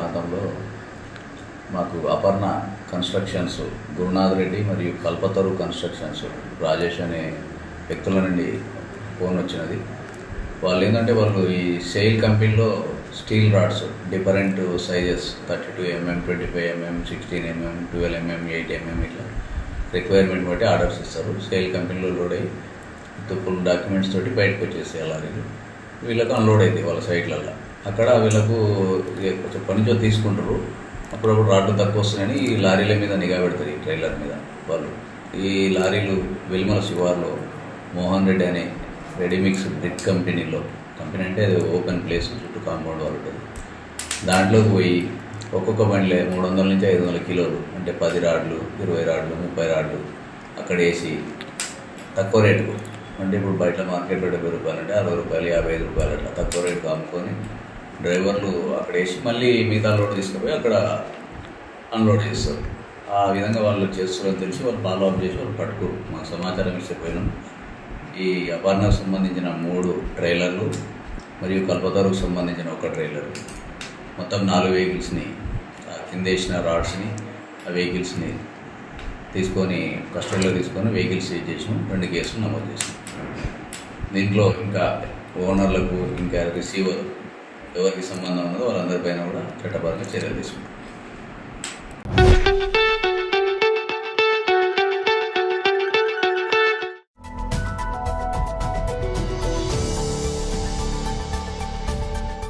ప్రాంతంలో మాకు అపర్ణ కన్స్ట్రక్షన్స్, గురునాథ్ రెడ్డి మరియు కల్పతరు కన్స్ట్రక్షన్స్ రాజేష్ అనే వ్యక్తుల నుండి ఫోన్ వచ్చినది. వాళ్ళు ఏంటంటే వాళ్ళు ఈ సెయిల్ కంపెనీలో steel rods different sizes 32 mm, 25 mm, 16 mm, 12 mm, 8 mm ఇట్లా రిక్వైర్మెంట్ బట్టి ఆర్డర్స్ ఇస్తారు. సేల్ కంపెనీలో లోడ్ అయ్యి ఫుల్ డాక్యుమెంట్స్ తోటి బయటకు వచ్చేసాయి లారీలు. వీళ్ళకు అన్లోడ్ అయింది వాళ్ళ సైట్లలో. అక్కడ వీళ్ళకు కొంచెం పనిచో తీసుకుంటారు. అప్పుడప్పుడు రాడ్లు తక్కువ వస్తున్నాయని ఈ లారీల మీద నిఘా పెడతారు, ఈ ట్రైలర్ మీద వాళ్ళు. ఈ లారీలు వెల్మల శివార్లో మోహన్ రెడ్డి అనే రెడీమిక్స్ బ్రిక్ కంపెనీ అంటే అది ఓపెన్ ప్లేస్, చుట్టూ కాంపౌండ్ వాళ్ళు ఉంటుంది. దాంట్లోకి పోయి ఒక్కొక్క బండిలో 300 నుంచి 500 కిలోలు అంటే 10 రాడ్లు, 20 రాడ్లు, 30 రాడ్లు అక్కడ వేసి తక్కువ రేటుకు, అంటే ఇప్పుడు బయట మార్కెట్లో 70 రూపాయలు అంటే 60 రూపాయలు, 55 రూపాయలు అట్లా తక్కువ రేటుకు అమ్ముకొని డ్రైవర్లు అక్కడ వేసి మళ్ళీ మిగతా లోడ్ తీసుకుపోయి అక్కడ అన్లోడ్ చేస్తారు. ఆ విధంగా వాళ్ళు చేస్తారని తెలిసి వాళ్ళు ఫాలో అప్ చేసి వాళ్ళు పట్టుకోరు. మాకు సమాచారం ఇచ్చిపోయినాం. ఈ అపర్ణకు సంబంధించిన 3 ట్రైలర్లు మరియు కల్పతరుకు సంబంధించిన 1 ట్రైలర్, మొత్తం 4 వెహికల్స్ని కింద వేసిన రాడ్స్ని ఆ వెహికల్స్ని తీసుకొని కస్టడీలో తీసుకొని వెహికల్స్ సీజ్ చేసినాం. 2 కేసులు నమోదు చేసినాం. దీంట్లో ఇంకా ఓనర్లకు ఇంకా రిసీవర్ ఎవరికి సంబంధం ఉన్నదో వాళ్ళందరిపైన కూడా చట్టపరంగా చర్యలు తీసుకుంటాం.